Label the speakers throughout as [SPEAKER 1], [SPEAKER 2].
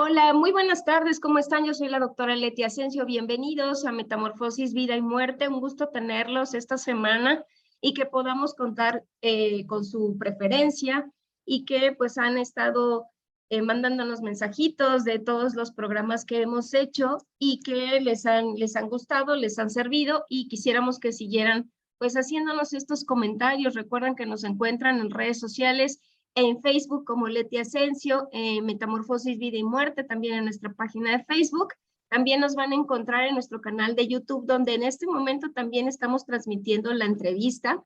[SPEAKER 1] Hola, muy buenas tardes, ¿cómo están? Yo soy la doctora Leti Asensio, bienvenidos a Metamorfosis, Vida y Muerte, un gusto tenerlos esta semana y que podamos contar con su preferencia y que pues han estado mandándonos mensajitos de todos los programas que hemos hecho y que les han gustado, les han servido y quisiéramos que siguieran pues haciéndonos estos comentarios. Recuerden que nos encuentran en redes sociales, en Facebook como Leti Asensio, Metamorfosis, Vida y Muerte, también en nuestra página de Facebook. También nos van a encontrar en nuestro canal de YouTube, donde en este momento también estamos transmitiendo la entrevista.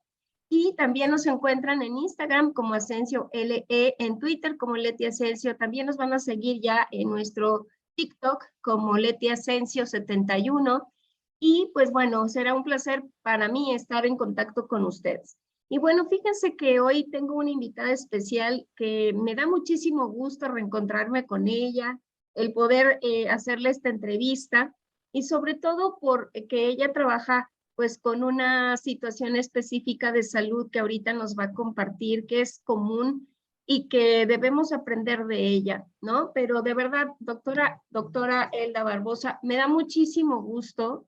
[SPEAKER 1] Y también nos encuentran en Instagram como Asensio LE, en Twitter como Leti Asensio. También nos van a seguir ya en nuestro TikTok como Leti Asensio 71. Y pues bueno, será un placer para mí estar en contacto con ustedes. Y bueno, fíjense que hoy tengo una invitada especial que me da muchísimo gusto reencontrarme con ella, el poder hacerle esta entrevista y sobre todo porque ella trabaja pues con una situación específica de salud que ahorita nos va a compartir, que es común y que debemos aprender de ella, ¿no? Pero de verdad, doctora Elda Barbosa, me da muchísimo gusto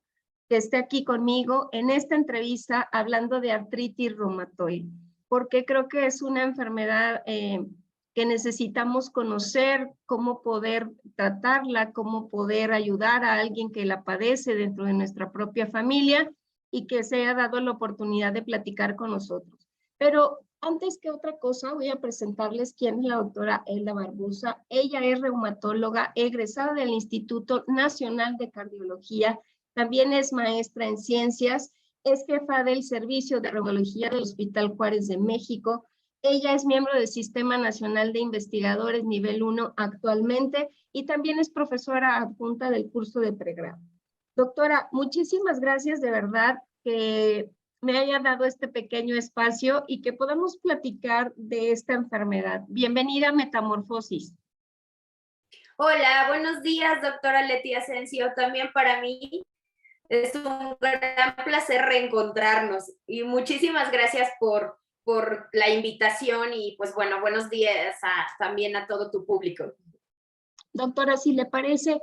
[SPEAKER 1] que esté aquí conmigo en esta entrevista hablando de artritis reumatoide, porque creo que es una enfermedad que necesitamos conocer, cómo poder tratarla, cómo poder ayudar a alguien que la padece dentro de nuestra propia familia y que se ha dado la oportunidad de platicar con nosotros. Pero antes que otra cosa, voy a presentarles quién es la doctora Elda Barbosa. Ella es reumatóloga egresada del Instituto Nacional de Cardiología. También es maestra en ciencias, es jefa del Servicio de Reumatología del Hospital Juárez de México. Ella es miembro del Sistema Nacional de Investigadores Nivel 1 actualmente y también es profesora adjunta del curso de pregrado. Doctora, muchísimas gracias de verdad que me haya dado este pequeño espacio y que podamos platicar de esta enfermedad. Bienvenida a Metamorfosis.
[SPEAKER 2] Hola, buenos días, doctora Leti Asensio. También para mí es un gran placer reencontrarnos y muchísimas gracias por la invitación y pues bueno, buenos días también a todo tu público.
[SPEAKER 1] Doctora, si le parece,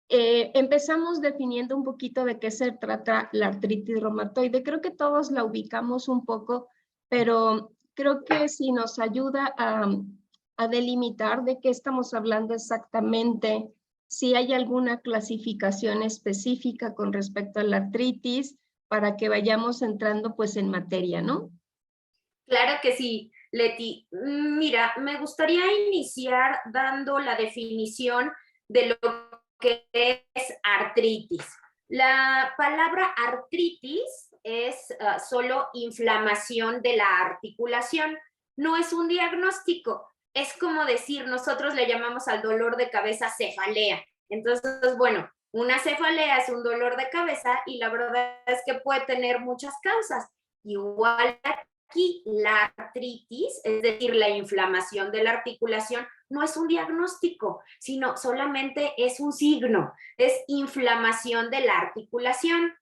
[SPEAKER 1] empezamos definiendo un poquito de qué se trata la artritis reumatoide. Creo que todos la ubicamos un poco, pero creo que si nos ayuda a delimitar de qué estamos hablando exactamente, si hay alguna clasificación específica con respecto a la artritis, para que vayamos entrando pues en materia, ¿no?
[SPEAKER 2] Claro que sí, Leti. Mira, me gustaría iniciar dando la definición de lo que es artritis. La palabra artritis es solo inflamación de la articulación, no es un diagnóstico. Es como decir, nosotros le llamamos al dolor de cabeza cefalea. Entonces, bueno, una cefalea es un dolor de cabeza y la verdad es que puede tener muchas causas. Igual aquí la artritis, es decir, la inflamación de la articulación, no es un diagnóstico, sino solamente es un signo, es inflamación de la articulación.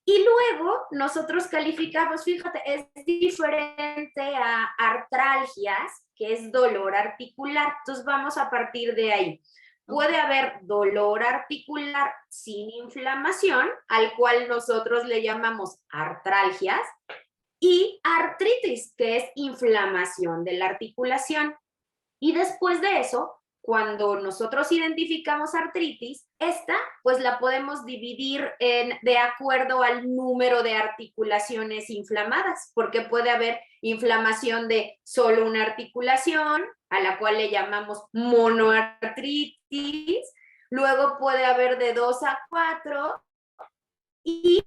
[SPEAKER 2] Y luego nosotros calificamos, fíjate, es diferente a artralgias, que es dolor articular. Entonces vamos a partir de ahí. Puede haber dolor articular sin inflamación, al cual nosotros le llamamos artralgias, y artritis, que es inflamación de la articulación. Y después de eso, cuando nosotros identificamos artritis, esta pues la podemos dividir de acuerdo al número de articulaciones inflamadas, porque puede haber inflamación de solo una articulación, a la cual le llamamos monoartritis, luego puede haber de 2 a 4, y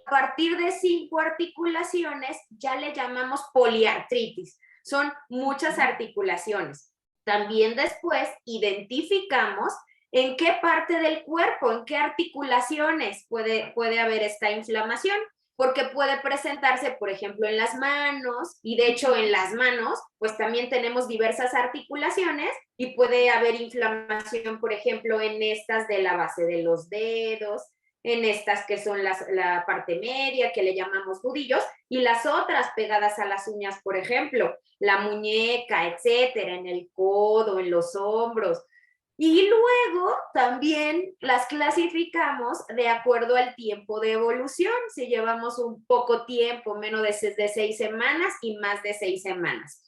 [SPEAKER 2] a partir de 5 articulaciones ya le llamamos poliartritis. Son muchas articulaciones. También después identificamos en qué parte del cuerpo, en qué articulaciones puede haber esta inflamación, porque puede presentarse, por ejemplo, en las manos, y de hecho en las manos, pues también tenemos diversas articulaciones y puede haber inflamación, por ejemplo, en estas de la base de los dedos, en estas que son la parte media, que le llamamos nudillos, y las otras pegadas a las uñas, por ejemplo, la muñeca, etcétera, en el codo, en los hombros. Y luego también las clasificamos de acuerdo al tiempo de evolución, si llevamos un poco tiempo, menos de 6 semanas y más de 6 semanas.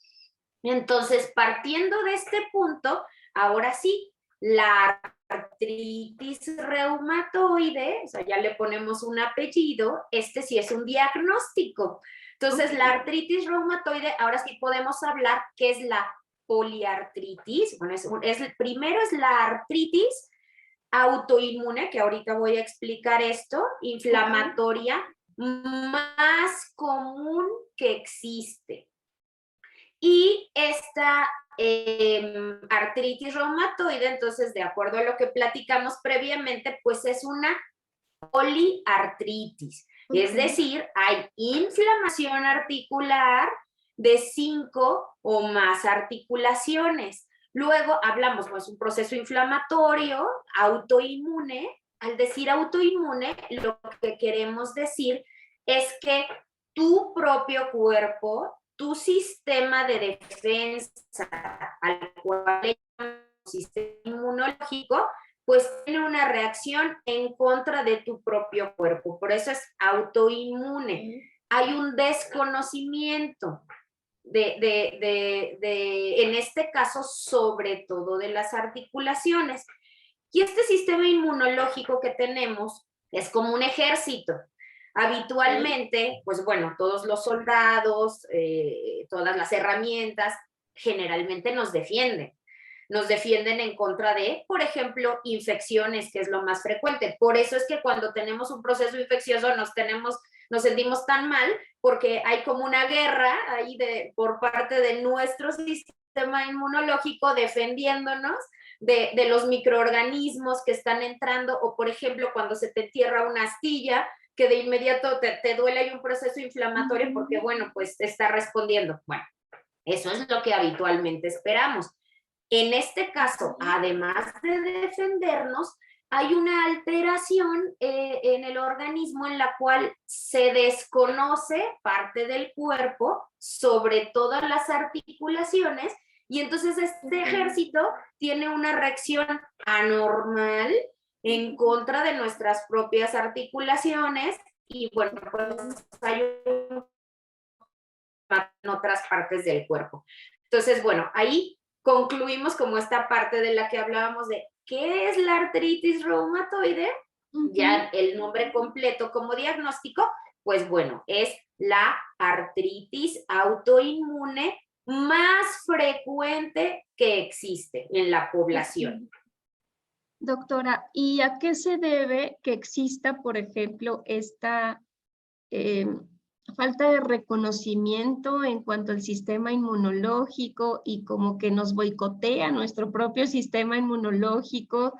[SPEAKER 2] Entonces, partiendo de este punto, ahora sí, la artritis reumatoide, o sea, ya le ponemos un apellido, este sí es un diagnóstico. Entonces, la artritis reumatoide, ahora sí podemos hablar qué es la poliartritis. Bueno, primero es la artritis autoinmune, que ahorita voy a explicar esto, inflamatoria, más común que existe. Y esta artritis reumatoide, entonces, de acuerdo a lo que platicamos previamente, pues es una poliartritis. Es decir, hay inflamación articular de 5 o más articulaciones. Luego hablamos, pues, un proceso inflamatorio, autoinmune. Al decir autoinmune, lo que queremos decir es que tu propio cuerpo, tu sistema de defensa, al cual le llamamos sistema inmunológico, pues tiene una reacción en contra de tu propio cuerpo. Por eso es autoinmune. Hay un desconocimiento en este caso, sobre todo de las articulaciones. Y este sistema inmunológico que tenemos es como un ejército. Habitualmente, pues bueno, todos los soldados, todas las herramientas, generalmente nos defienden. Nos defienden en contra de, por ejemplo, infecciones, que es lo más frecuente. Por eso es que cuando tenemos un proceso infeccioso nos sentimos tan mal, porque hay como una guerra ahí por parte de nuestro sistema inmunológico defendiéndonos de los microorganismos que están entrando, o por ejemplo, cuando se te entierra una astilla, que de inmediato te duele, hay un proceso inflamatorio porque, bueno, pues te está respondiendo. Bueno, eso es lo que habitualmente esperamos. En este caso, además de defendernos, hay una alteración en el organismo en la cual se desconoce parte del cuerpo, sobre todas las articulaciones, y entonces este ejército tiene una reacción anormal en contra de nuestras propias articulaciones, y bueno, pues hay en otras partes del cuerpo. Entonces, bueno, ahí concluimos como esta parte de la que hablábamos de ¿qué es la artritis reumatoide? Ya el nombre completo como diagnóstico, pues bueno, es la artritis autoinmune más frecuente que existe en la población.
[SPEAKER 1] Doctora, ¿y a qué se debe que exista, por ejemplo, esta falta de reconocimiento en cuanto al sistema inmunológico y como que nos boicotea nuestro propio sistema inmunológico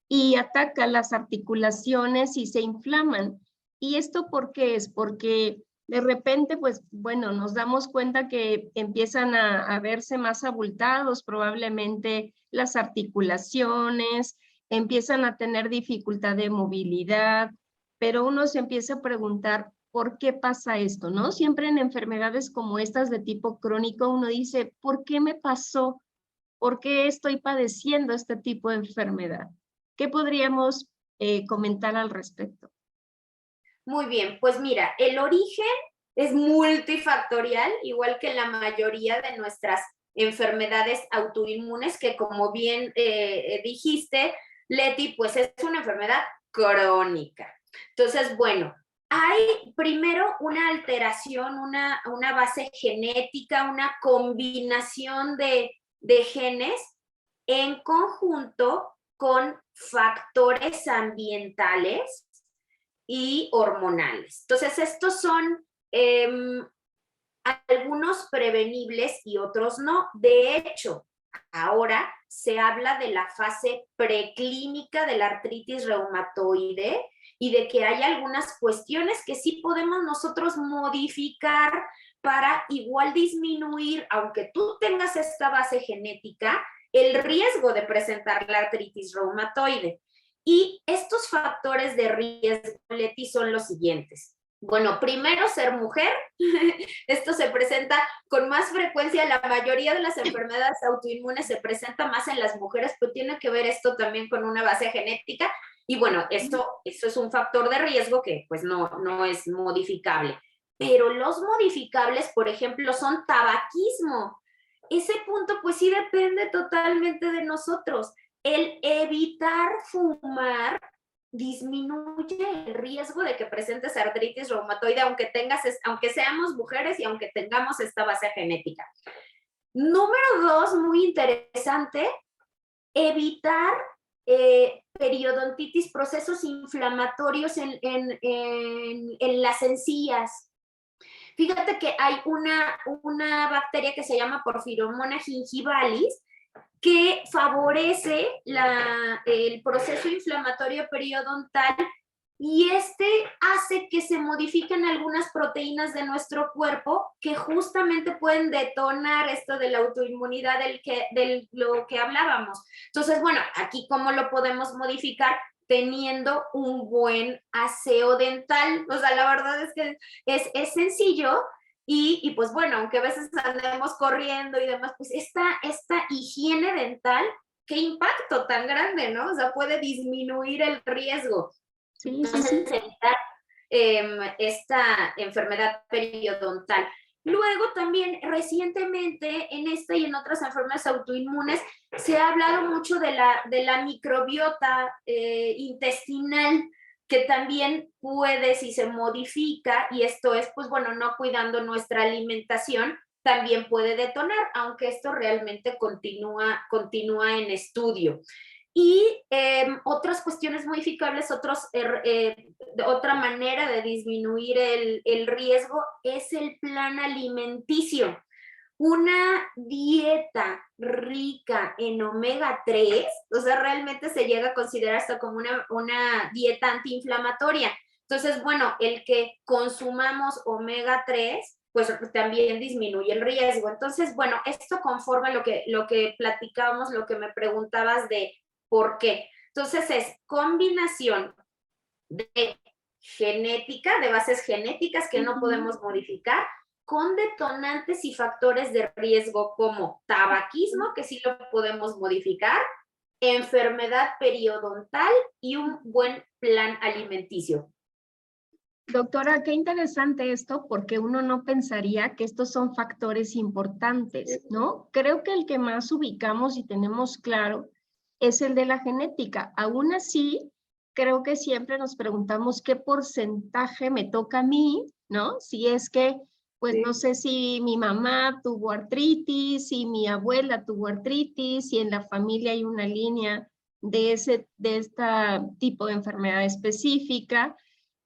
[SPEAKER 1] y ataca las articulaciones y se inflaman? ¿Y esto por qué es? Porque de repente, pues bueno, nos damos cuenta que empiezan a verse más abultados probablemente las articulaciones, empiezan a tener dificultad de movilidad, pero uno se empieza a preguntar, ¿por qué pasa esto? ¿No? Siempre en enfermedades como estas de tipo crónico uno dice, ¿por qué me pasó? ¿Por qué estoy padeciendo este tipo de enfermedad? ¿Qué podríamos comentar al respecto?
[SPEAKER 2] Muy bien, pues mira, el origen es multifactorial, igual que la mayoría de nuestras enfermedades autoinmunes, que como bien dijiste, Leti, pues es una enfermedad crónica. Entonces, bueno, hay primero una alteración, una base genética, una combinación de genes en conjunto con factores ambientales y hormonales. Entonces, estos son algunos prevenibles y otros no. De hecho, ahora se habla de la fase preclínica de la artritis reumatoide y de que hay algunas cuestiones que sí podemos nosotros modificar para igual disminuir, aunque tú tengas esta base genética, el riesgo de presentar la artritis reumatoide. Y estos factores de riesgo, Leti, son los siguientes. Bueno, primero ser mujer. Esto se presenta con más frecuencia, la mayoría de las enfermedades autoinmunes se presenta más en las mujeres, pero tiene que ver esto también con una base genética. Y bueno, eso es un factor de riesgo que pues no es modificable. Pero los modificables, por ejemplo, son tabaquismo. Ese punto pues sí depende totalmente de nosotros. El evitar fumar disminuye el riesgo de que presentes artritis reumatoide, aunque seamos mujeres y aunque tengamos esta base genética. Número 2, muy interesante, evitar periodontitis, procesos inflamatorios en las encías. Fíjate que hay una bacteria que se llama Porphyromonas gingivalis, que favorece el proceso inflamatorio periodontal y este hace que se modifiquen algunas proteínas de nuestro cuerpo que justamente pueden detonar esto de la autoinmunidad de lo que hablábamos. Entonces, bueno, aquí cómo lo podemos modificar teniendo un buen aseo dental. O sea, la verdad es que es sencillo. Y pues bueno, aunque a veces andemos corriendo y demás, pues esta higiene dental, qué impacto tan grande, ¿no? O sea, puede disminuir el riesgo.
[SPEAKER 1] Sí, sí, sí.
[SPEAKER 2] Evitar esta enfermedad periodontal. Luego también recientemente en esta y en otras enfermedades autoinmunes se ha hablado mucho de la microbiota intestinal, que también puede, si se modifica, y esto es, pues bueno, no cuidando nuestra alimentación, también puede detonar, aunque esto realmente continúa en estudio. Y otras cuestiones modificables, otra manera de disminuir el riesgo es el plan alimenticio. Una dieta rica en omega 3, o sea, realmente se llega a considerar hasta como una dieta antiinflamatoria. Entonces, bueno, el que consumamos omega 3, pues también disminuye el riesgo. Entonces, bueno, esto conforma lo que platicábamos, lo que me preguntabas de por qué. Entonces, es combinación de genética, de bases genéticas que no podemos modificar, con detonantes y factores de riesgo como tabaquismo, que sí lo podemos modificar, enfermedad periodontal y un buen plan alimenticio.
[SPEAKER 1] Doctora, qué interesante esto, porque uno no pensaría que estos son factores importantes, ¿no? Creo que el que más ubicamos y tenemos claro es el de la genética. Aún así, creo que siempre nos preguntamos qué porcentaje me toca a mí, ¿no? Si es que, pues no sé si mi mamá tuvo artritis, si mi abuela tuvo artritis, si en la familia hay una línea de este tipo de enfermedad específica,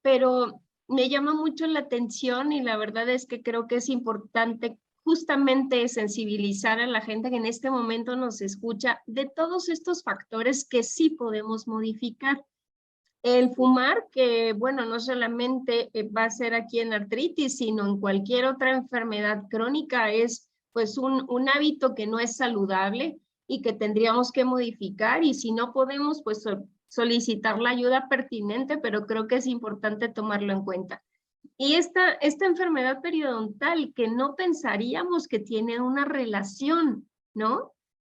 [SPEAKER 1] pero me llama mucho la atención y la verdad es que creo que es importante justamente sensibilizar a la gente que en este momento nos escucha de todos estos factores que sí podemos modificar. El fumar, que bueno, no solamente va a ser aquí en artritis, sino en cualquier otra enfermedad crónica, es pues un hábito que no es saludable y que tendríamos que modificar, y si no podemos, pues solicitar la ayuda pertinente, pero creo que es importante tomarlo en cuenta. Y esta enfermedad periodontal que no pensaríamos que tiene una relación, ¿no?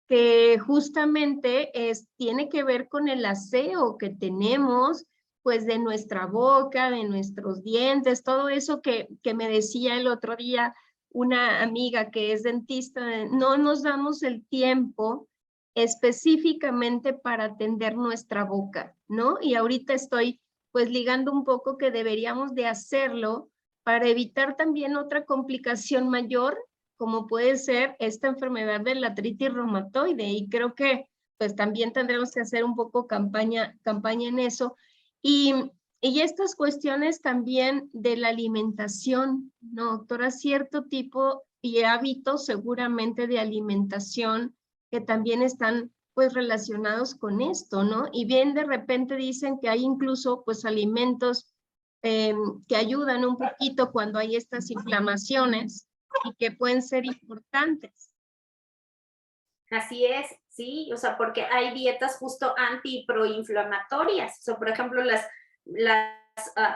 [SPEAKER 1] Que justamente tiene que ver con el aseo que tenemos, pues de nuestra boca, de nuestros dientes, todo eso que me decía el otro día una amiga que es dentista, no nos damos el tiempo específicamente para atender nuestra boca, ¿no? Y ahorita estoy pues ligando un poco que deberíamos de hacerlo para evitar también otra complicación mayor, como puede ser esta enfermedad de la artritis reumatoide, y creo que pues también tendremos que hacer un poco campaña en eso. Y estas cuestiones también de la alimentación, ¿no, doctora? Cierto tipo y hábitos seguramente de alimentación que también están pues relacionados con esto, ¿no? Y bien de repente dicen que hay incluso pues alimentos que ayudan un poquito cuando hay estas inflamaciones y que pueden ser importantes.
[SPEAKER 2] Así es, sí, o sea, porque hay dietas justo anti y proinflamatorias. O sea, por ejemplo, las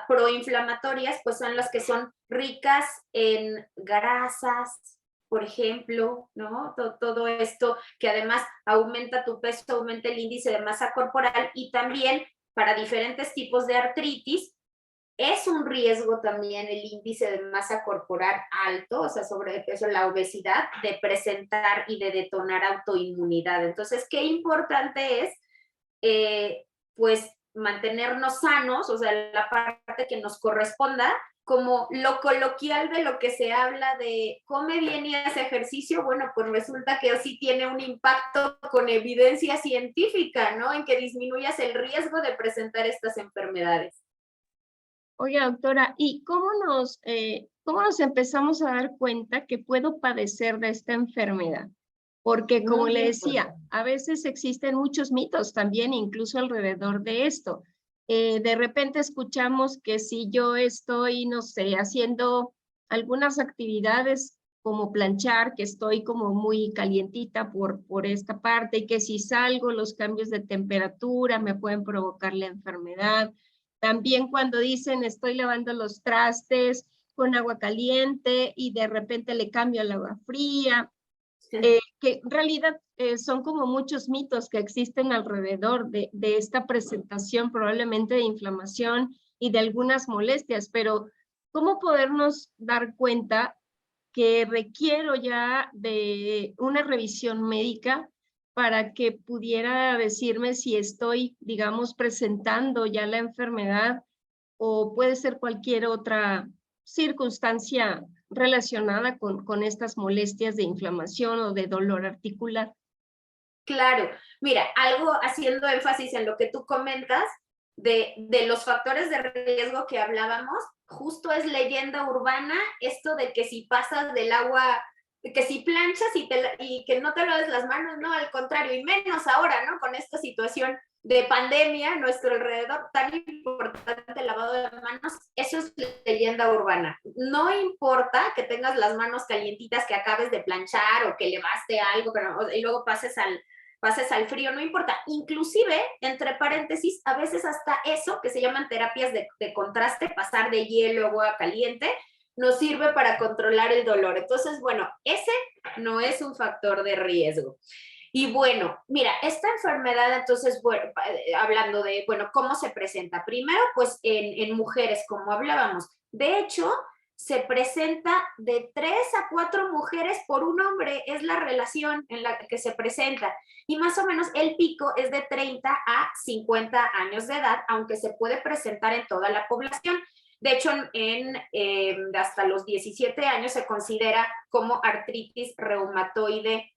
[SPEAKER 2] proinflamatorias, pues son las que son ricas en grasas, por ejemplo, ¿no? Todo esto que además aumenta tu peso, aumenta el índice de masa corporal, y también para diferentes tipos de artritis es un riesgo también el índice de masa corporal alto, o sea, sobrepeso, la obesidad, de presentar y de detonar autoinmunidad. Entonces, qué importante es, pues, mantenernos sanos, o sea, la parte que nos corresponda, como lo coloquial de lo que se habla de come bien y hace ejercicio. Bueno, pues resulta que sí tiene un impacto con evidencia científica, ¿no? En que disminuyas el riesgo de presentar estas enfermedades.
[SPEAKER 1] Oiga, doctora, ¿y cómo nos empezamos a dar cuenta que puedo padecer de esta enfermedad? Porque, como
[SPEAKER 2] Muy
[SPEAKER 1] le decía,
[SPEAKER 2] importante.
[SPEAKER 1] a veces existen muchos mitos también, incluso alrededor de esto. De repente escuchamos que si yo estoy, no sé, haciendo algunas actividades como planchar, que estoy como muy calientita por esta parte, y que si salgo, los cambios de temperatura me pueden provocar la enfermedad. También cuando dicen estoy lavando los trastes con agua caliente y de repente le cambio al agua fría, que en realidad son como muchos mitos que existen alrededor de esta presentación, probablemente de inflamación y de algunas molestias, pero ¿cómo podernos dar cuenta que requiero ya de una revisión médica para que pudiera decirme si estoy, digamos, presentando ya la enfermedad, o puede ser cualquier otra circunstancia relacionada con estas molestias de inflamación o de dolor articular?
[SPEAKER 2] Claro, mira, algo haciendo énfasis en lo que tú comentas de los factores de riesgo que hablábamos, justo es leyenda urbana esto de que si pasas del agua, que si planchas y que no te laves las manos, no, al contrario, y menos ahora, ¿no? Con esta situación de pandemia a nuestro alrededor, tan importante el lavado de manos, eso es leyenda urbana. No importa que tengas las manos calientitas, que acabes de planchar o que levaste algo, y luego pases al frío, no importa. Inclusive, entre paréntesis, a veces hasta eso, que se llaman terapias de contraste, pasar de hielo a agua caliente, nos sirve para controlar el dolor. Entonces, bueno, ese no es un factor de riesgo. Y bueno, mira, esta enfermedad, entonces, bueno, hablando de, bueno, ¿cómo se presenta? Primero, pues en mujeres, como hablábamos. De hecho, se presenta de 3 a 4 mujeres por un hombre, es la relación en la que se presenta. Y más o menos el pico es de 30 a 50 años de edad, aunque se puede presentar en toda la población. De hecho, hasta los 17 años se considera como artritis reumatoide,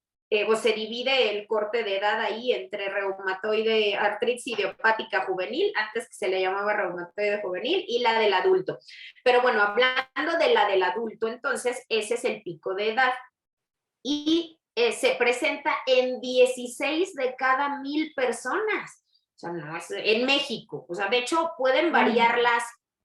[SPEAKER 2] o se divide el corte de edad ahí entre reumatoide, artritis idiopática juvenil, antes que se le llamaba reumatoide juvenil, y la del adulto. Pero bueno, hablando de la del adulto, entonces ese es el pico de edad. Y se presenta en 16 de cada 1000 personas. O sea, no es en México. O sea, de hecho, pueden variar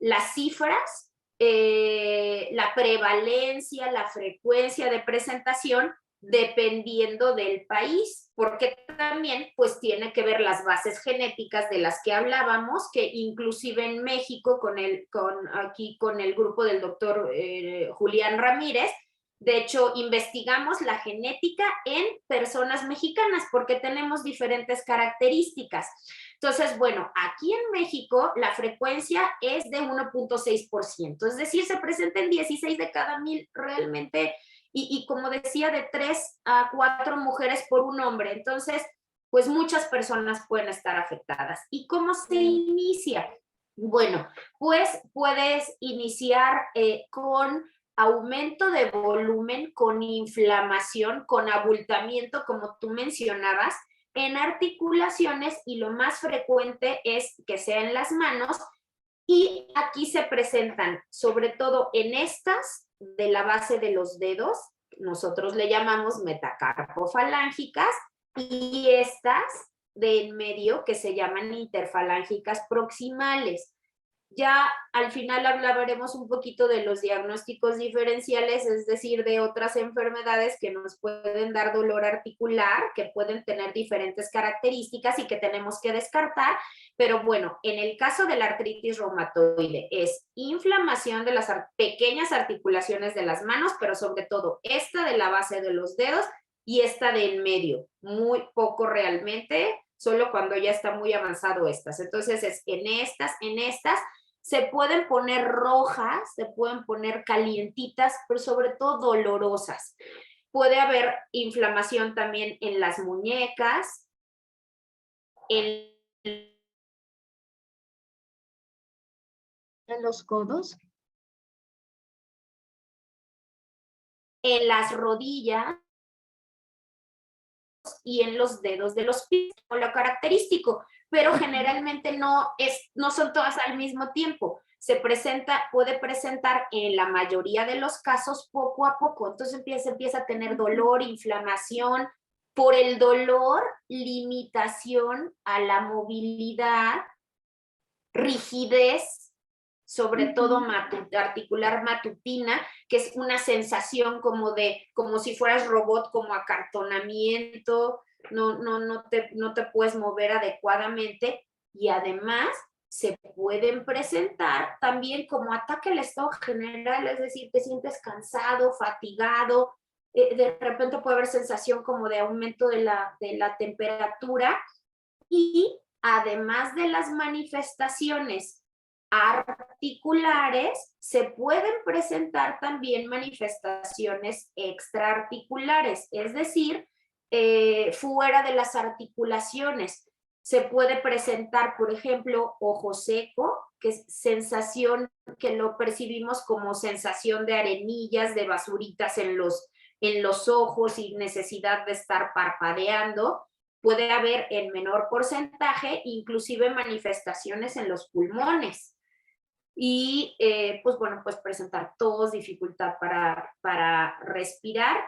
[SPEAKER 2] las cifras, la prevalencia, la frecuencia de presentación, dependiendo del país, porque también pues tiene que ver las bases genéticas de las que hablábamos, que inclusive en México aquí con el grupo del doctor Julián Ramírez, de hecho investigamos la genética en personas mexicanas porque tenemos diferentes características. Entonces, bueno, aquí en México la frecuencia es de 1.6%, es decir, se presenta en 16 de cada 1000 realmente. Y como decía, de 3 a 4 mujeres por un hombre. Entonces, pues muchas personas pueden estar afectadas. ¿Y cómo se inicia? Bueno, pues puedes iniciar con aumento de volumen, con inflamación, con abultamiento, como tú mencionabas, en articulaciones, y lo más frecuente es que sea en las manos. Y aquí se presentan, sobre todo en estas de la base de los dedos, nosotros le llamamos metacarpofalángicas, y estas de en medio, que se llaman interfalángicas proximales. Ya al final hablaremos un poquito de los diagnósticos diferenciales, es decir, de otras enfermedades que nos pueden dar dolor articular, que pueden tener diferentes características y que tenemos que descartar. Pero bueno, en el caso de la artritis reumatoide es inflamación de las pequeñas articulaciones de las manos, pero sobre todo esta de la base de los dedos y esta de en medio, muy poco realmente, solo cuando ya está muy avanzado estas. Entonces es en estas, se pueden poner rojas, se pueden poner calientitas, pero sobre todo dolorosas. Puede haber inflamación también en las muñecas, en
[SPEAKER 1] los codos,
[SPEAKER 2] en las rodillas y en los dedos de los pies, con lo característico, pero generalmente no son todas al mismo tiempo. Puede presentar en la mayoría de los casos poco a poco. Entonces empieza a tener dolor, inflamación. Por el dolor, limitación a la movilidad, rigidez, sobre todo articular matutina, que es una sensación como si fueras robot, como acartonamiento, no te puedes mover adecuadamente, y además se pueden presentar también como ataque al estado general, es decir, te sientes cansado, fatigado, de repente puede haber sensación como de aumento de la temperatura, y además de las manifestaciones articulares, se pueden presentar también manifestaciones extraarticulares, es decir, fuera de las articulaciones. Se puede presentar, por ejemplo, ojo seco, que es sensación que lo percibimos como sensación de arenillas, de basuritas en los ojos y necesidad de estar parpadeando. Puede haber en menor porcentaje inclusive manifestaciones en los pulmones. Y pues presentar tos, dificultad para respirar,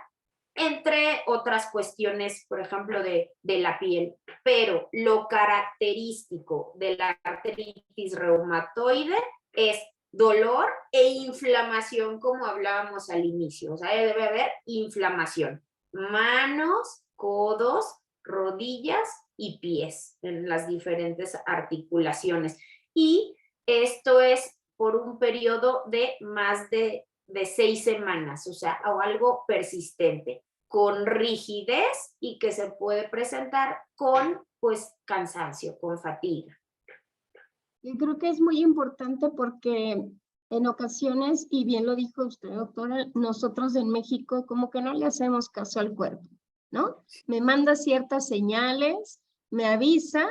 [SPEAKER 2] entre otras cuestiones, por ejemplo, de la piel. Pero lo característico de la artritis reumatoide es dolor e inflamación, como hablábamos al inicio. O sea, debe haber inflamación. Manos, codos, rodillas y pies en las diferentes articulaciones. Y esto es por un periodo de más de 6 semanas, o sea, o algo persistente, con rigidez y que se puede presentar con, cansancio, con fatiga.
[SPEAKER 1] Yo creo que es muy importante porque en ocasiones, y bien lo dijo usted, doctora, nosotros en México como que no le hacemos caso al cuerpo, ¿no? Me manda ciertas señales, me avisa,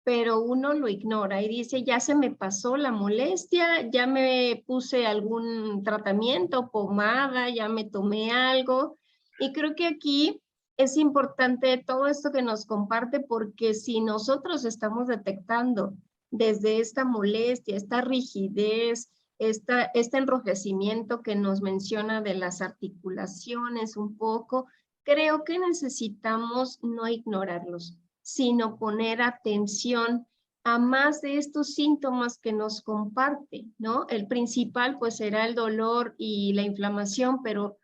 [SPEAKER 1] pero uno lo ignora y dice, ya se me pasó la molestia, ya me puse algún tratamiento, pomada, ya me tomé algo. Y creo que aquí es importante todo esto que nos comparte, porque si nosotros estamos detectando desde esta molestia, esta rigidez, este enrojecimiento que nos menciona de las articulaciones un poco, creo que necesitamos no ignorarlos, sino poner atención a más de estos síntomas que nos comparte, ¿no? El principal pues será el dolor y la inflamación, pero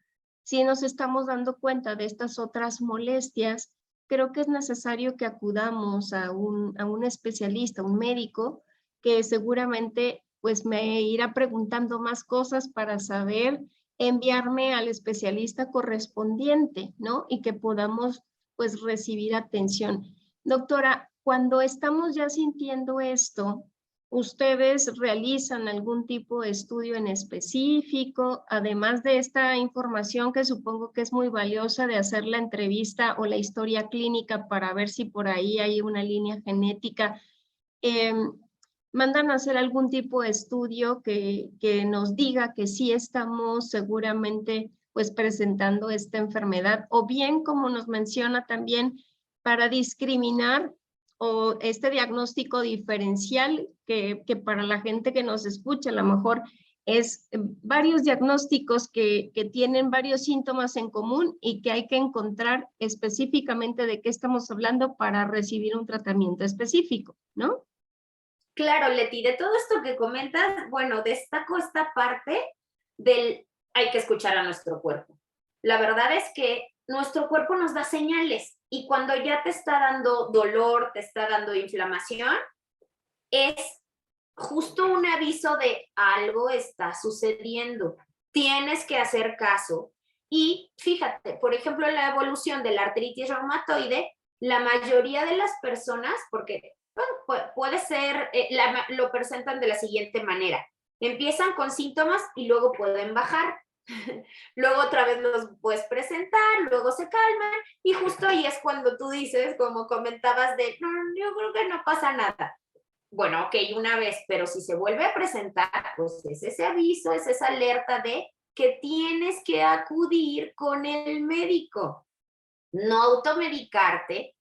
[SPEAKER 1] si nos estamos dando cuenta de estas otras molestias, creo que es necesario que acudamos a un especialista, un médico, que seguramente pues me irá preguntando más cosas para saber enviarme al especialista correspondiente, ¿no? Y que podamos pues recibir atención. Doctora, cuando estamos ya sintiendo esto, ¿ustedes realizan algún tipo de estudio en específico, además de esta información que supongo que es muy valiosa de hacer la entrevista o la historia clínica para ver si por ahí hay una línea genética? ¿Mandan a hacer algún tipo de estudio que nos diga que sí estamos seguramente pues presentando esta enfermedad? O bien, como nos menciona también, para discriminar o este diagnóstico diferencial que para la gente que nos escucha a lo mejor es varios diagnósticos que tienen varios síntomas en común y que hay que encontrar específicamente de qué estamos hablando para recibir un tratamiento específico, ¿no?
[SPEAKER 2] Claro, Leti, de todo esto que comentas, bueno, destaco esta parte del hay que escuchar a nuestro cuerpo. La verdad es que nuestro cuerpo nos da señales y cuando ya te está dando dolor, te está dando inflamación, es justo un aviso de algo está sucediendo. Tienes que hacer caso. Y fíjate, por ejemplo, en la evolución de la artritis reumatoide, la mayoría de las personas, porque bueno, puede ser, lo presentan de la siguiente manera. Empiezan con síntomas y luego pueden bajar. Luego otra vez los puedes presentar, luego se calman y justo ahí es cuando tú dices, como comentabas, de, no, yo creo que no pasa nada. Bueno, ok, una vez, pero si se vuelve a presentar, pues es ese aviso, es esa alerta de que tienes que acudir con el médico. No automedicarte,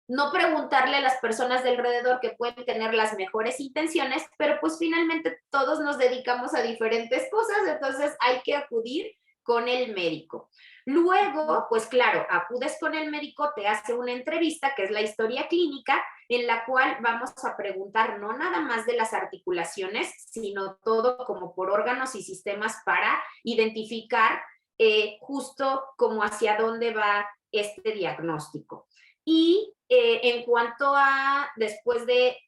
[SPEAKER 2] no preguntarle a las personas de alrededor que pueden tener las mejores intenciones, pero pues finalmente todos nos dedicamos a diferentes cosas, entonces hay que acudir con el médico. Luego, pues claro, acudes con el médico, te hace una entrevista, que es la historia clínica, en la cual vamos a preguntar no nada más de las articulaciones, sino todo como por órganos y sistemas para identificar justo como hacia dónde va este diagnóstico. Y en cuanto a, después de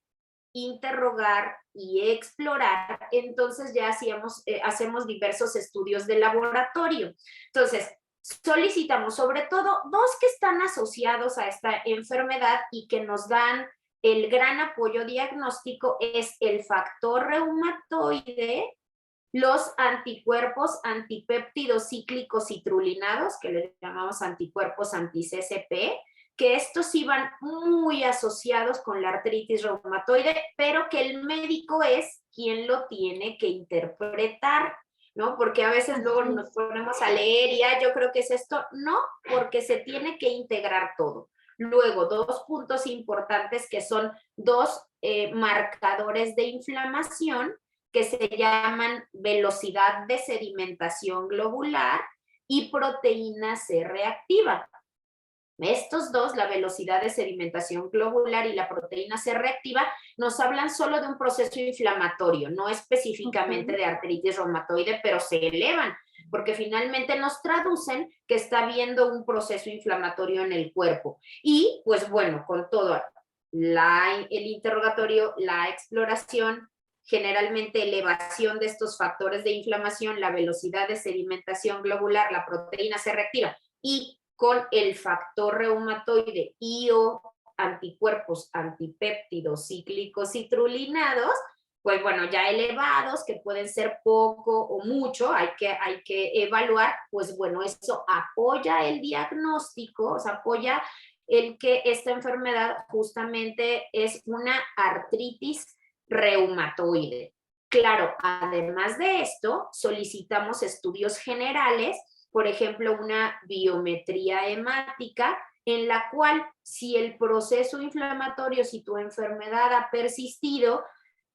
[SPEAKER 2] interrogar y explorar, entonces ya hacemos diversos estudios de laboratorio. Entonces, solicitamos sobre todo dos que están asociados a esta enfermedad y que nos dan el gran apoyo diagnóstico, es el factor reumatoide, los anticuerpos antipéptidos cíclicos citrulinados, que les llamamos anticuerpos anti-CCP, que estos iban muy asociados con la artritis reumatoide, pero que el médico es quien lo tiene que interpretar, ¿no? Porque a veces luego nos ponemos a leer y yo creo que es esto. No, porque se tiene que integrar todo. Luego, dos puntos importantes que son dos marcadores de inflamación que se llaman velocidad de sedimentación globular y proteína C reactiva. Estos dos, la velocidad de sedimentación globular y la proteína C reactiva, nos hablan solo de un proceso inflamatorio, no específicamente de artritis reumatoide, pero se elevan, porque finalmente nos traducen que está habiendo un proceso inflamatorio en el cuerpo. Y pues bueno, con todo el interrogatorio, la exploración, generalmente elevación de estos factores de inflamación, la velocidad de sedimentación globular, la proteína C reactiva y con el factor reumatoide y o anticuerpos antipéptidos cíclicos citrulinados, pues bueno, ya elevados, que pueden ser poco o mucho, hay que evaluar, pues bueno, eso apoya el diagnóstico, o sea, apoya el que esta enfermedad justamente es una artritis reumatoide. Claro, además de esto, solicitamos estudios generales, por ejemplo, una biometría hemática, en la cual si el proceso inflamatorio, si tu enfermedad ha persistido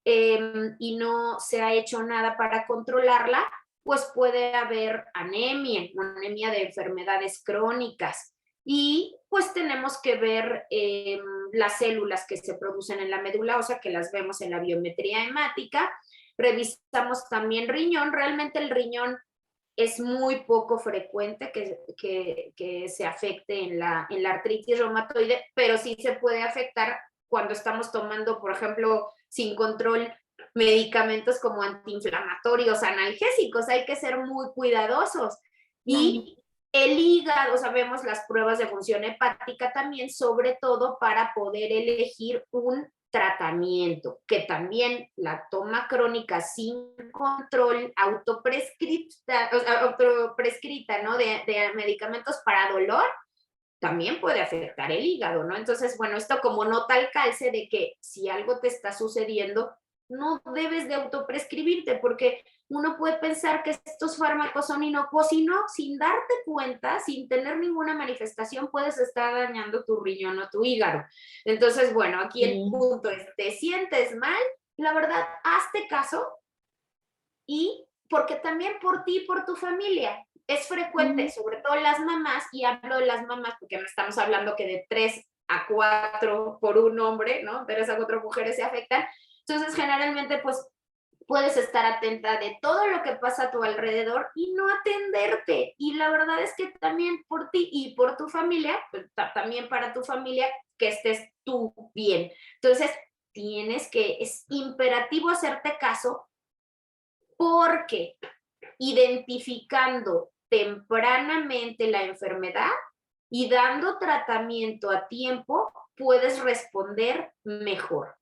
[SPEAKER 2] y no se ha hecho nada para controlarla, pues puede haber anemia, una anemia de enfermedades crónicas. Y pues tenemos que ver las células que se producen en la médula ósea, que las vemos en la biometría hemática. Revisamos también riñón. Realmente el riñón es muy poco frecuente que se afecte en la artritis reumatoide, pero sí se puede afectar cuando estamos tomando, por ejemplo, sin control, medicamentos como antiinflamatorios, analgésicos. Hay que ser muy cuidadosos. Y el hígado, sabemos las pruebas de función hepática también, sobre todo para poder elegir un tratamiento, que también la toma crónica sin control, autoprescrita, ¿no? De medicamentos para dolor, también puede afectar el hígado, ¿no? Entonces, bueno, esto como nota al calce de que si algo te está sucediendo, no debes de autoprescribirte, porque uno puede pensar que estos fármacos son inocuos y no, sin darte cuenta, sin tener ninguna manifestación, puedes estar dañando tu riñón o tu hígado. Entonces, bueno, aquí el punto es, te sientes mal, la verdad, hazte caso, y porque también por ti y por tu familia. Es frecuente, sobre todo las mamás, y hablo de las mamás porque no estamos hablando que de 3 a 4 por un hombre, ¿no? 3 a 4 mujeres se afectan. Entonces, generalmente, pues, puedes estar atenta de todo lo que pasa a tu alrededor y no atenderte. Y la verdad es que también por ti y por tu familia, pues, también para tu familia, que estés tú bien. Entonces, es imperativo hacerte caso, porque identificando tempranamente la enfermedad y dando tratamiento a tiempo, puedes responder mejor.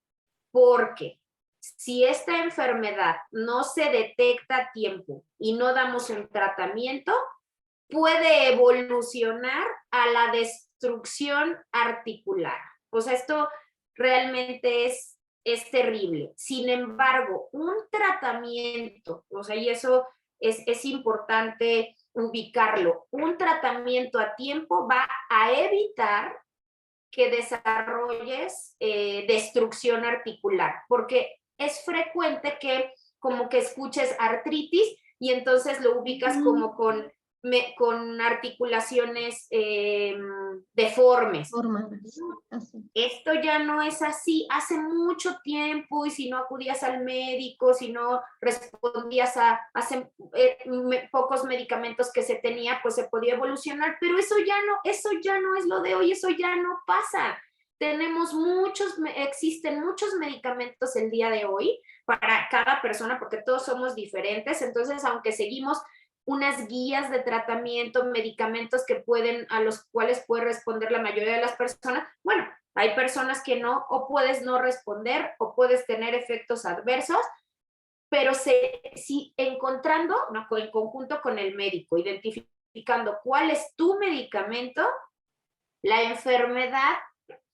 [SPEAKER 2] Porque si esta enfermedad no se detecta a tiempo y no damos un tratamiento, puede evolucionar a la destrucción articular. O sea, esto realmente es terrible. Sin embargo, un tratamiento, o sea, y eso es importante ubicarlo, un tratamiento a tiempo va a evitar que desarrolles destrucción articular, porque es frecuente que como que escuches artritis y entonces lo ubicas como con articulaciones deformes. Esto ya no es así. Hace mucho tiempo, y si no acudías al médico, si no respondías a pocos medicamentos que se tenía, pues se podía evolucionar, pero eso ya no es lo de hoy, eso ya no pasa. Existen muchos medicamentos el día de hoy para cada persona, porque todos somos diferentes. Entonces, aunque seguimos unas guías de tratamiento, medicamentos a los cuales puede responder la mayoría de las personas, bueno, hay personas que no, o puedes no responder, o puedes tener efectos adversos, pero si encontrando, no, en conjunto con el médico, identificando cuál es tu medicamento, la enfermedad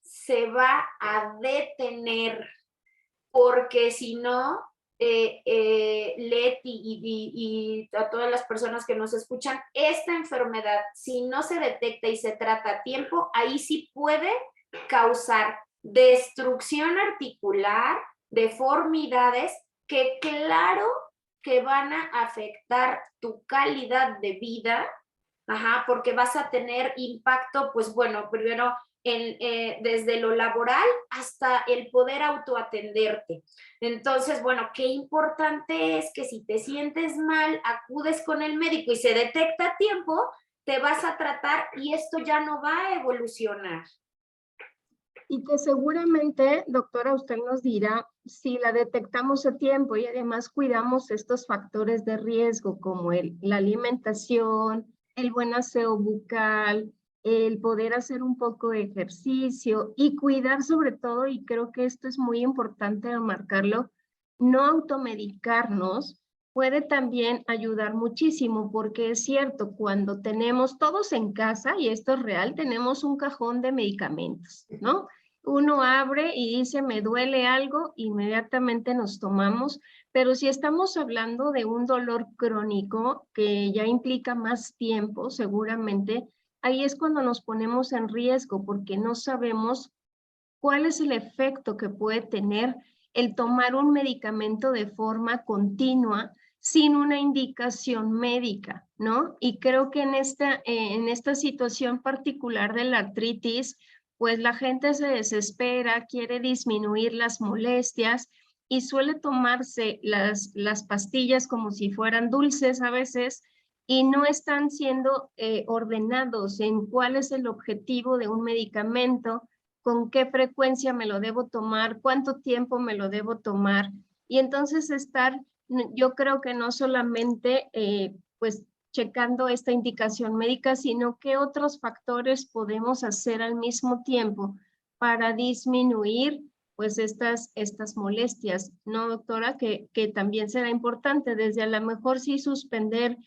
[SPEAKER 2] se va a detener, porque si no, Leti y a todas las personas que nos escuchan, esta enfermedad, si no se detecta y se trata a tiempo, ahí sí puede causar destrucción articular, deformidades, que claro que van a afectar tu calidad de vida, porque vas a tener impacto, pues bueno, primero desde lo laboral hasta el poder autoatenderte. Entonces, bueno, qué importante es que si te sientes mal, acudes con el médico y se detecta a tiempo, te vas a tratar y esto ya no va a evolucionar.
[SPEAKER 1] Y que seguramente, doctora, usted nos dirá si la detectamos a tiempo y además cuidamos estos factores de riesgo como la alimentación, el buen aseo bucal, el poder hacer un poco de ejercicio y cuidar sobre todo, y creo que esto es muy importante marcarlo, no automedicarnos puede también ayudar muchísimo, porque es cierto, cuando tenemos todos en casa, y esto es real, tenemos un cajón de medicamentos, ¿no? Uno abre y dice, me duele algo, inmediatamente nos tomamos, pero si estamos hablando de un dolor crónico que ya implica más tiempo, seguramente, ahí es cuando nos ponemos en riesgo, porque no sabemos cuál es el efecto que puede tener el tomar un medicamento de forma continua sin una indicación médica, ¿no? Y creo que en esta situación particular de la artritis, pues la gente se desespera, quiere disminuir las molestias y suele tomarse las pastillas como si fueran dulces a veces y no están siendo ordenados en cuál es el objetivo de un medicamento, con qué frecuencia me lo debo tomar, cuánto tiempo me lo debo tomar. Y entonces yo creo que no solamente pues checando esta indicación médica, sino qué otros factores podemos hacer al mismo tiempo para disminuir pues estas molestias, ¿no, doctora? Que también será importante, desde a lo mejor sí suspender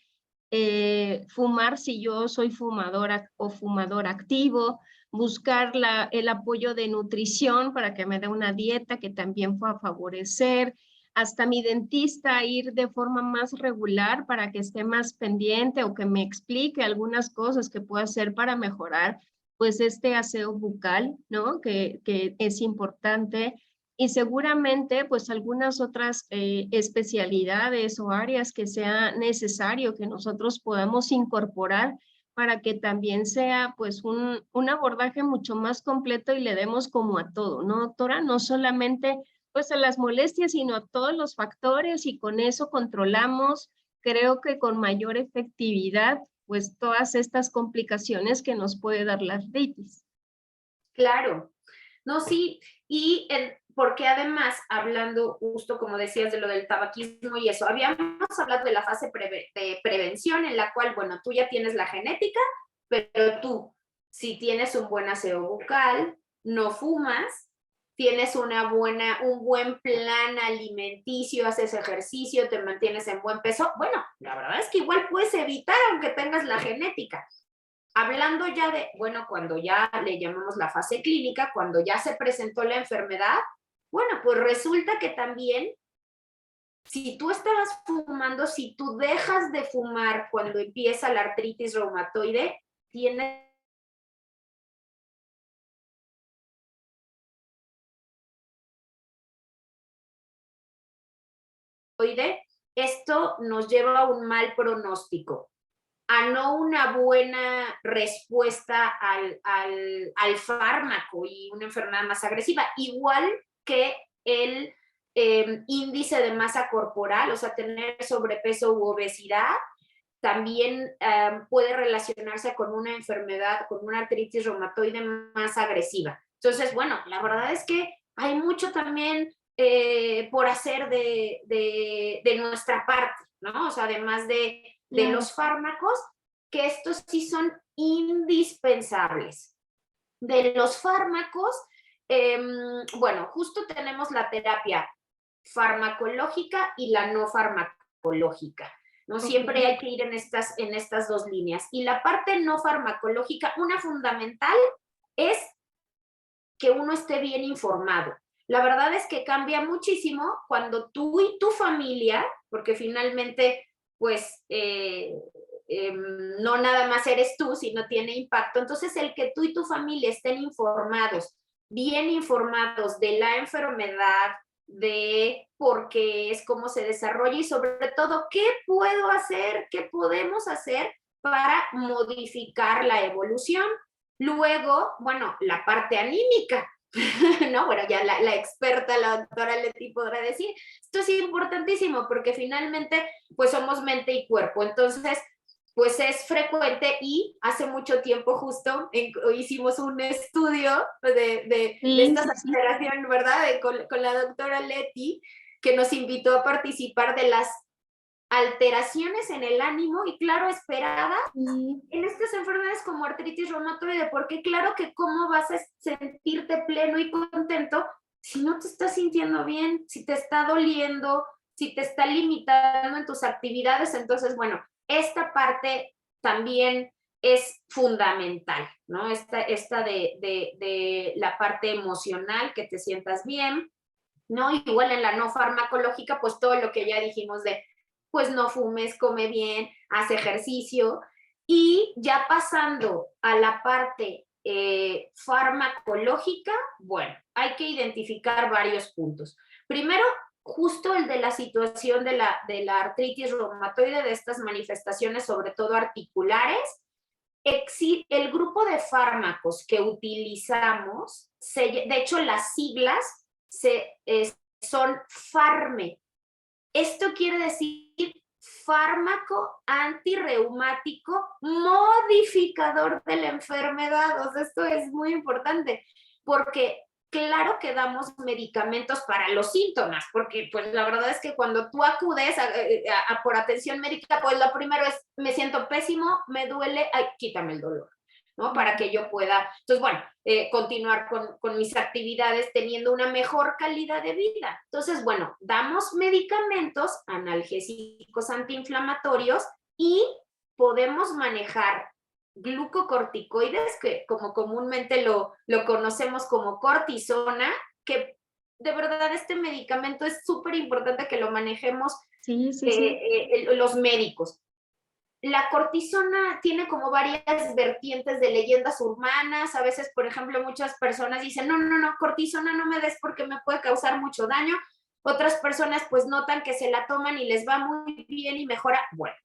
[SPEAKER 1] fumar si yo soy fumadora o fumador activo, buscar el apoyo de nutrición para que me dé una dieta que también pueda favorecer, hasta mi dentista ir de forma más regular para que esté más pendiente o que me explique algunas cosas que pueda hacer para mejorar pues este aseo bucal, ¿no? Que es importante. Y seguramente pues algunas otras especialidades o áreas que sea necesario que nosotros podamos incorporar para que también sea pues un abordaje mucho más completo y le demos como a todo, ¿no, doctora? No solamente Pues a las molestias, sino a todos los factores y con eso controlamos, creo que con mayor efectividad, pues todas estas complicaciones que nos puede dar la artritis.
[SPEAKER 2] Claro, no, sí, porque además, hablando justo como decías de lo del tabaquismo y eso, habíamos hablado de la fase de prevención en la cual, bueno, tú ya tienes la genética, pero tú, si tienes un buen aseo bucal, no fumas, tienes un buen plan alimenticio, haces ejercicio, te mantienes en buen peso, bueno, la verdad es que igual puedes evitar aunque tengas la genética. Hablando ya de, bueno, cuando ya le llamamos la fase clínica, cuando ya se presentó la enfermedad, bueno, pues resulta que también, si tú estabas fumando, si tú dejas de fumar cuando empieza la artritis reumatoide, tienes esto nos lleva a un mal pronóstico, a no una buena respuesta al fármaco y una enfermedad más agresiva, igual que el índice de masa corporal, o sea, tener sobrepeso u obesidad, también puede relacionarse con una enfermedad, con una artritis reumatoide más agresiva. Entonces, bueno, la verdad es que hay mucho también por hacer de nuestra parte, ¿no? O sea, además de los fármacos, que estos sí son indispensables. De los fármacos, bueno, justo tenemos la terapia farmacológica y la no farmacológica, ¿no? Siempre hay que ir en estas dos líneas. Y la parte no farmacológica, una fundamental, es que uno esté bien informado. La verdad es que cambia muchísimo cuando tú y tu familia, porque finalmente, pues, no nada más eres tú, sino tiene impacto. Entonces, el que tú y tu familia estén informados, bien informados de la enfermedad, de por qué es, cómo se desarrolla y sobre todo, qué puedo hacer, qué podemos hacer para modificar la evolución. Luego, bueno, la parte anímica, ¿no? Bueno, ya la experta, la doctora Leti podrá decir, esto es importantísimo porque finalmente, pues somos mente y cuerpo, entonces, pues es frecuente y hace mucho tiempo justo hicimos un estudio de esta aceleración, ¿verdad? Con la doctora Leti, que nos invitó a participar de las alteraciones en el ánimo y claro, esperada en estas enfermedades como artritis reumatoide, porque claro que cómo vas a sentirte pleno y contento si no te estás sintiendo bien, si te está doliendo, si te está limitando en tus actividades. Entonces, bueno, esta parte también es fundamental, ¿no? Esta de la parte emocional, que te sientas bien, ¿no? Igual en la no farmacológica, pues todo lo que ya dijimos de, pues no fumes, come bien, haz ejercicio. Y ya pasando a la parte farmacológica, bueno, hay que identificar varios puntos. Primero, justo el de la situación de la artritis reumatoide, de estas manifestaciones, sobre todo articulares. El grupo de fármacos que utilizamos, de hecho las siglas son FARME. Esto quiere decir fármaco antirreumático modificador de la enfermedad. O sea, esto es muy importante porque claro que damos medicamentos para los síntomas, porque pues la verdad es que cuando tú acudes por atención médica, pues lo primero es, me siento pésimo, me duele, ay, quítame el dolor, ¿no? Para que yo pueda, entonces, bueno, continuar con mis actividades teniendo una mejor calidad de vida. Entonces, bueno, damos medicamentos analgésicos antiinflamatorios y podemos manejar glucocorticoides, que como comúnmente lo conocemos como cortisona, que de verdad este medicamento es súper importante que lo manejemos los médicos. La cortisona tiene como varias vertientes de leyendas urbanas. A veces, por ejemplo, muchas personas dicen, no, cortisona no me des porque me puede causar mucho daño. Otras personas pues notan que se la toman y les va muy bien y mejora. Bueno,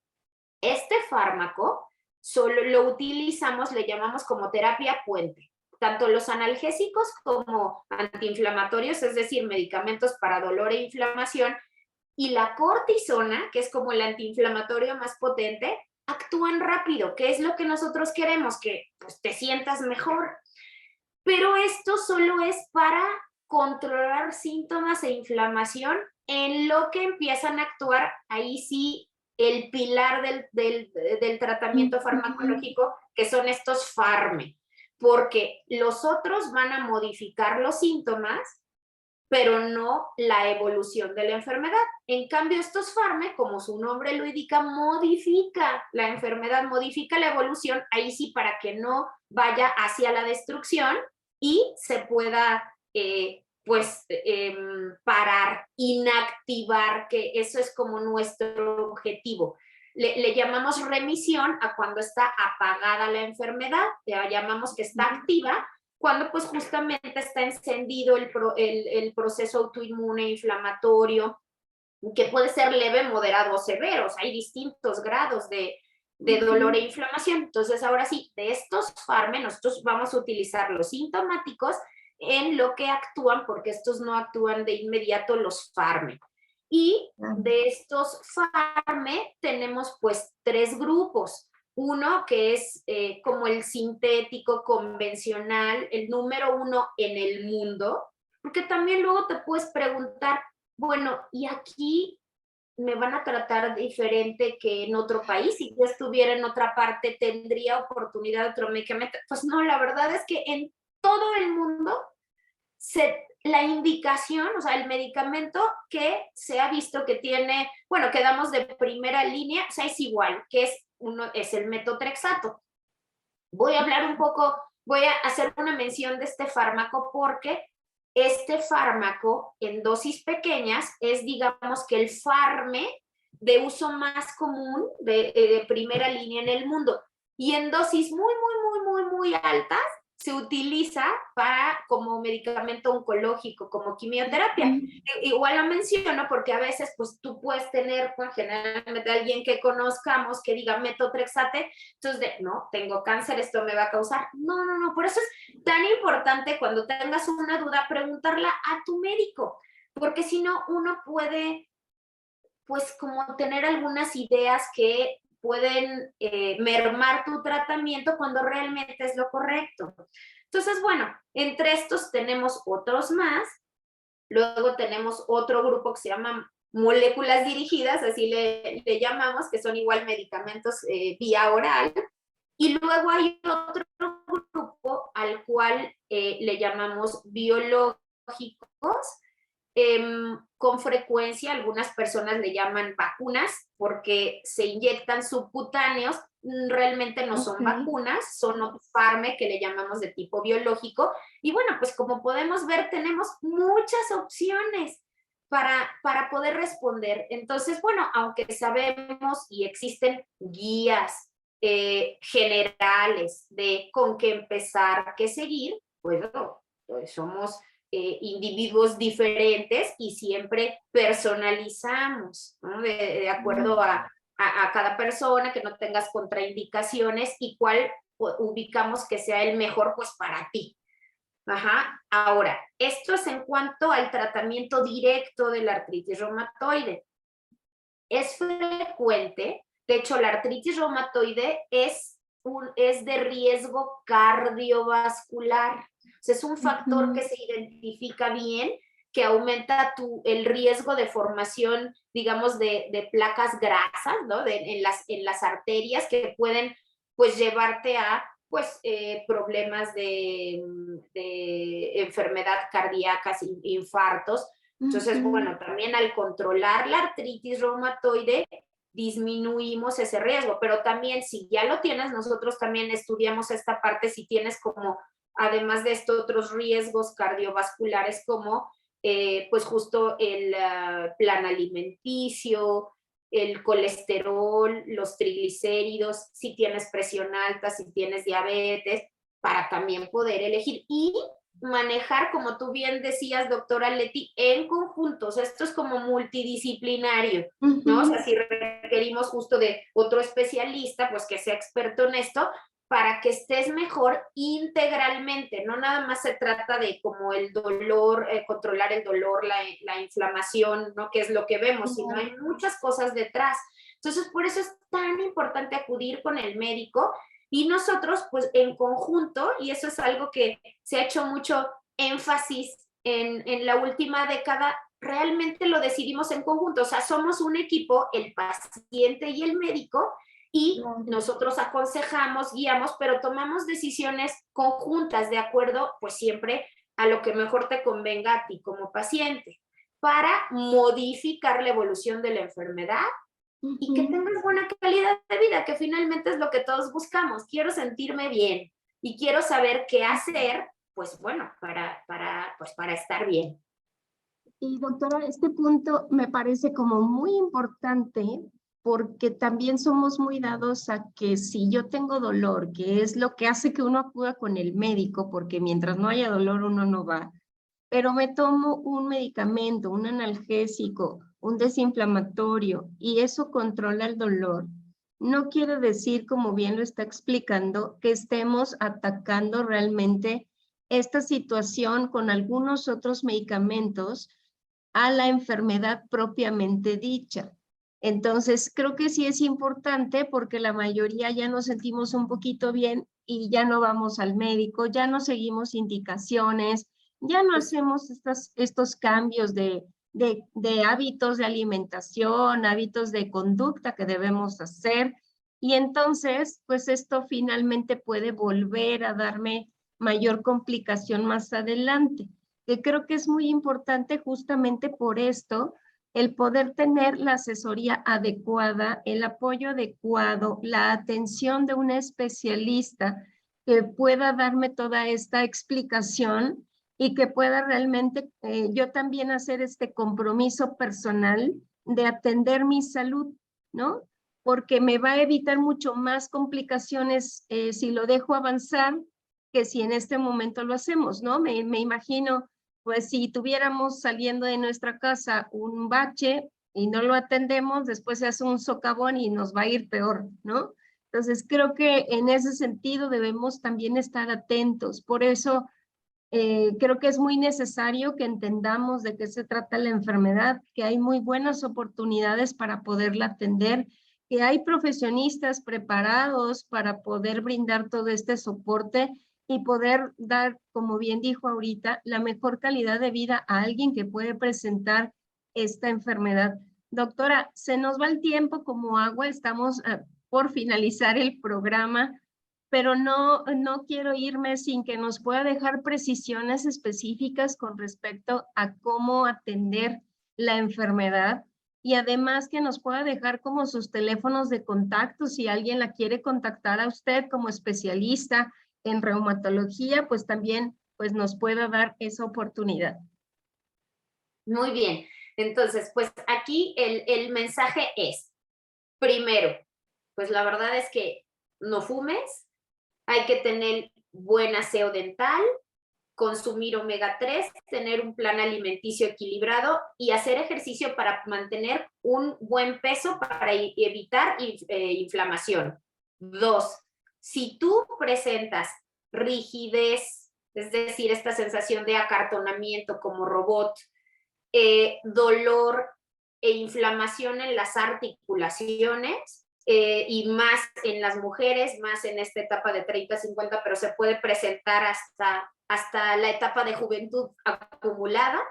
[SPEAKER 2] este fármaco solo lo utilizamos, le llamamos como terapia puente. tanto los analgésicos como antiinflamatorios, es decir, medicamentos para dolor e inflamación, y la cortisona, que es como el antiinflamatorio más potente, actúan rápido, que es lo que nosotros queremos, que pues, te sientas mejor. Pero esto solo es para controlar síntomas e inflamación, en lo que empiezan a actuar, ahí sí, el pilar del tratamiento farmacológico, que son estos FARME, porque los otros van a modificar los síntomas, pero no la evolución de la enfermedad. En cambio, estos FARME, como su nombre lo indica, modifica la enfermedad, modifica la evolución, ahí sí, para que no vaya hacia la destrucción y se pueda parar, inactivar, que eso es como nuestro objetivo. Le llamamos remisión a cuando está apagada la enfermedad, le llamamos que está activa cuando pues justamente está encendido el proceso autoinmune inflamatorio, que puede ser leve, moderado o severo. O sea, hay distintos grados de dolor e inflamación. Entonces, ahora sí, de estos FARME, nosotros vamos a utilizar los sintomáticos en lo que actúan, porque estos no actúan de inmediato, los FARME. Y de estos FARME tenemos pues 3 grupos. Uno que es como el sintético convencional, el número 1 en el mundo, porque también luego te puedes preguntar, bueno, ¿y aquí me van a tratar diferente que en otro país? Si yo estuviera en otra parte, ¿tendría oportunidad de otro medicamento? Pues no, la verdad es que en todo el mundo la indicación, o sea, el medicamento que se ha visto que tiene, bueno, que damos de primera línea, o sea, es igual, que es el metotrexato. Voy a hablar un poco, voy a hacer una mención de este fármaco porque este fármaco en dosis pequeñas es, digamos, que el FARME de uso más común de primera línea en el mundo. Y en dosis muy altas se utiliza como medicamento oncológico, como quimioterapia. Igual lo menciono porque a veces pues tú puedes tener, pues, generalmente alguien que conozcamos que diga metotrexate, entonces no, tengo cáncer, esto me va a causar. No, por eso es tan importante cuando tengas una duda preguntarla a tu médico, porque si no uno puede pues como tener algunas ideas que pueden mermar tu tratamiento cuando realmente es lo correcto. Entonces, bueno, entre estos tenemos otros más. Luego tenemos otro grupo que se llama moléculas dirigidas, así le llamamos, que son igual medicamentos vía oral. Y luego hay otro grupo al cual le llamamos biológicos. Con frecuencia algunas personas le llaman vacunas porque se inyectan subcutáneos, realmente no son vacunas, son FARME que le llamamos de tipo biológico. Y bueno, pues como podemos ver, tenemos muchas opciones para poder responder. Entonces, bueno, aunque sabemos y existen guías generales de con qué empezar, qué seguir, bueno, pues somos individuos diferentes y siempre personalizamos, ¿no? De acuerdo a cada persona, que no tengas contraindicaciones y cuál ubicamos que sea el mejor pues para ti. Ajá. Ahora, esto es en cuanto al tratamiento directo de la artritis reumatoide. Es frecuente, de hecho la artritis reumatoide es de riesgo cardiovascular. O sea, es un factor que se identifica bien, que aumenta el riesgo de formación, digamos, de placas grasas, ¿no? En las arterias que pueden, pues, llevarte a, pues, problemas de enfermedad cardíaca, infartos. Entonces, bueno, también al controlar la artritis reumatoide, disminuimos ese riesgo, pero también si ya lo tienes, nosotros también estudiamos esta parte, si tienes como, además de estos otros riesgos cardiovasculares como, pues justo el plan alimenticio, el colesterol, los triglicéridos, si tienes presión alta, si tienes diabetes, para también poder elegir y manejar, como tú bien decías, doctora Leti, en conjuntos. Esto es como multidisciplinario, ¿no? O sea, si requerimos justo de otro especialista, pues que sea experto en esto, para que estés mejor integralmente. No nada más se trata de como el dolor, controlar el dolor, la inflamación, ¿no? Que es lo que vemos, sino hay muchas cosas detrás. Entonces, por eso es tan importante acudir con el médico y nosotros, pues en conjunto, y eso es algo que se ha hecho mucho énfasis en la última década, realmente lo decidimos en conjunto. O sea, somos un equipo, el paciente y el médico, y nosotros aconsejamos, guiamos, pero tomamos decisiones conjuntas de acuerdo, pues siempre a lo que mejor te convenga a ti como paciente, para modificar la evolución de la enfermedad y que tengas buena calidad de vida, que finalmente es lo que todos buscamos. Quiero sentirme bien y quiero saber qué hacer, pues bueno, para estar bien.
[SPEAKER 1] Y doctora, este punto me parece como muy importante porque también somos muy dados a que si yo tengo dolor, que es lo que hace que uno acuda con el médico, porque mientras no haya dolor uno no va, pero me tomo un medicamento, un analgésico, un desinflamatorio y eso controla el dolor, no quiere decir, como bien lo está explicando, que estemos atacando realmente esta situación con algunos otros medicamentos a la enfermedad propiamente dicha. Entonces, creo que sí es importante porque la mayoría ya nos sentimos un poquito bien y ya no vamos al médico, ya no seguimos indicaciones, ya no hacemos estos cambios de hábitos de alimentación, hábitos de conducta que debemos hacer. Y entonces, pues esto finalmente puede volver a darme mayor complicación más adelante, que creo que es muy importante justamente por esto, el poder tener la asesoría adecuada, el apoyo adecuado, la atención de un especialista que pueda darme toda esta explicación y que pueda realmente yo también hacer este compromiso personal de atender mi salud, ¿no? Porque me va a evitar mucho más complicaciones si lo dejo avanzar que si en este momento lo hacemos, ¿no? Me imagino, pues si tuviéramos saliendo de nuestra casa un bache y no lo atendemos, después se hace un socavón y nos va a ir peor, ¿no? Entonces creo que en ese sentido debemos también estar atentos. Por eso creo que es muy necesario que entendamos de qué se trata la enfermedad, que hay muy buenas oportunidades para poderla atender, que hay profesionistas preparados para poder brindar todo este soporte y poder dar, como bien dijo ahorita, la mejor calidad de vida a alguien que puede presentar esta enfermedad. Doctora, se nos va el tiempo como agua, estamos por finalizar el programa, pero no quiero irme sin que nos pueda dejar precisiones específicas con respecto a cómo atender la enfermedad y además que nos pueda dejar como sus teléfonos de contacto si alguien la quiere contactar a usted como especialista en reumatología, pues también pues nos pueda dar esa oportunidad.
[SPEAKER 2] Muy bien. Entonces, pues aquí el mensaje es, primero, pues la verdad es que no fumes, hay que tener buen aseo dental, consumir omega 3, tener un plan alimenticio equilibrado y hacer ejercicio para mantener un buen peso para evitar inflamación. 2, si tú presentas rigidez, es decir, esta sensación de acartonamiento como robot, dolor e inflamación en las articulaciones, y más en las mujeres, más en esta etapa de 30-50, pero se puede presentar hasta la etapa de juventud acumulada.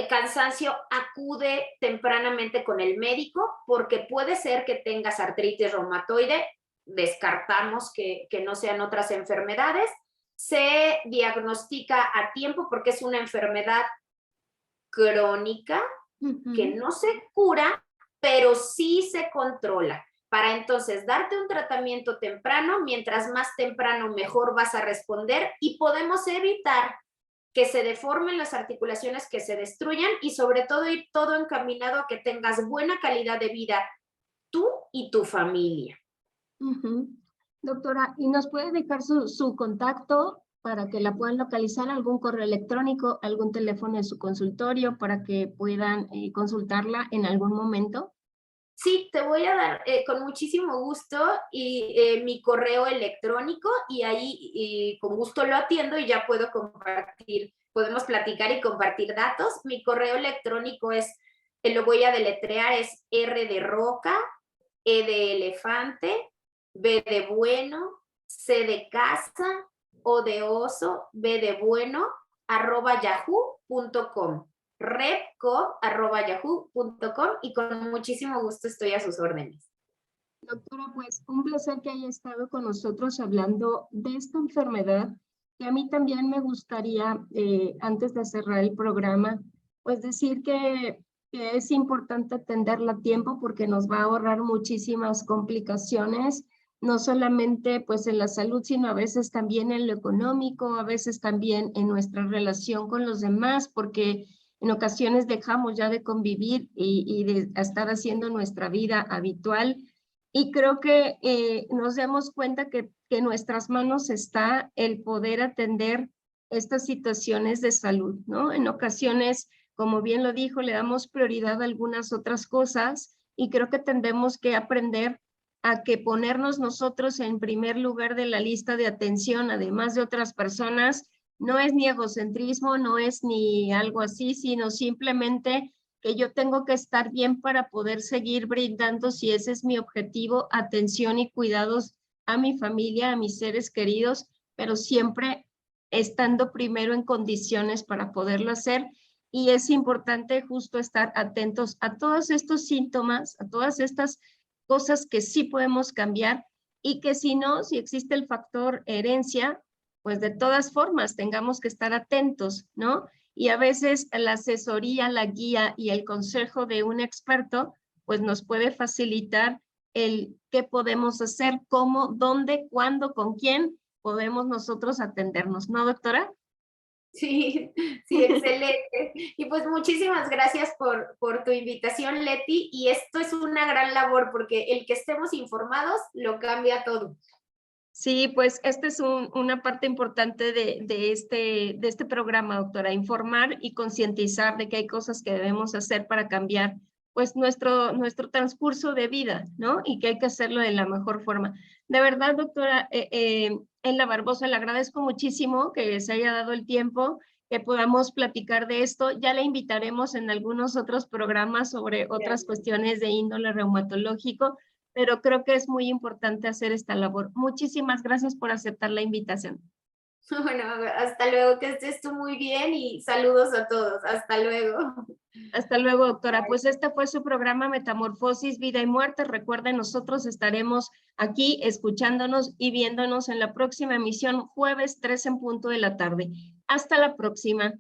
[SPEAKER 2] Cansancio, acude tempranamente con el médico porque puede ser que tengas artritis reumatoide, descartamos que no sean otras enfermedades, se diagnostica a tiempo porque es una enfermedad crónica que no se cura, pero sí se controla. Para entonces darte un tratamiento temprano, mientras más temprano mejor vas a responder y podemos evitar que se deformen las articulaciones, que se destruyan y sobre todo ir todo encaminado a que tengas buena calidad de vida tú y tu familia.
[SPEAKER 1] Doctora, ¿y nos puede dejar su contacto para que la puedan localizar, algún correo electrónico, algún teléfono en su consultorio para que puedan consultarla en algún momento?
[SPEAKER 2] Sí, te voy a dar con muchísimo gusto mi correo electrónico y ahí con gusto lo atiendo y ya puedo compartir, podemos platicar y compartir datos. Mi correo electrónico lo voy a deletrear, es R de roca, E de elefante, B de bueno, C de casa, O de oso, B de bueno, @yahoo.com. repco@yahoo.com y con muchísimo gusto estoy a sus órdenes.
[SPEAKER 1] Doctora, pues un placer que haya estado con nosotros hablando de esta enfermedad, que a mí también me gustaría, antes de cerrar el programa, pues decir que es importante atenderla a tiempo porque nos va a ahorrar muchísimas complicaciones, no solamente pues en la salud, sino a veces también en lo económico, a veces también en nuestra relación con los demás, porque en ocasiones dejamos ya de convivir y de estar haciendo nuestra vida habitual. Y creo que nos demos cuenta que en nuestras manos está el poder atender estas situaciones de salud, ¿no? En ocasiones, como bien lo dijo, le damos prioridad a algunas otras cosas y creo que tendremos que aprender a que ponernos nosotros en primer lugar de la lista de atención, además de otras personas, no es ni egocentrismo, no es ni algo así, sino simplemente que yo tengo que estar bien para poder seguir brindando, si ese es mi objetivo, atención y cuidados a mi familia, a mis seres queridos, pero siempre estando primero en condiciones para poderlo hacer. Y es importante justo estar atentos a todos estos síntomas, a todas estas cosas que sí podemos cambiar y que si no, si existe el factor herencia, pues de todas formas tengamos que estar atentos, ¿no? Y a veces la asesoría, la guía y el consejo de un experto, pues nos puede facilitar el qué podemos hacer, cómo, dónde, cuándo, con quién podemos nosotros atendernos, ¿no, doctora?
[SPEAKER 2] Sí, sí, excelente. Y pues muchísimas gracias por tu invitación, Leti. Y esto es una gran labor porque el que estemos informados lo cambia todo.
[SPEAKER 1] Sí, pues esta es una parte importante de este programa, doctora, informar y concientizar de que hay cosas que debemos hacer para cambiar pues nuestro transcurso de vida, ¿no? Y que hay que hacerlo de la mejor forma. De verdad, doctora Elda Barbosa, le agradezco muchísimo que se haya dado el tiempo, que podamos platicar de esto. Ya le invitaremos en algunos otros programas sobre otras cuestiones de índole reumatológico, pero creo que es muy importante hacer esta labor. Muchísimas gracias por aceptar la invitación.
[SPEAKER 2] Bueno, hasta luego, que estés tú muy bien y saludos a todos. Hasta luego.
[SPEAKER 1] Hasta luego, doctora. Pues este fue su programa Metamorfosis, Vida y Muerte. Recuerden, nosotros estaremos aquí escuchándonos y viéndonos en la próxima emisión, jueves 3 en punto de la tarde. Hasta la próxima.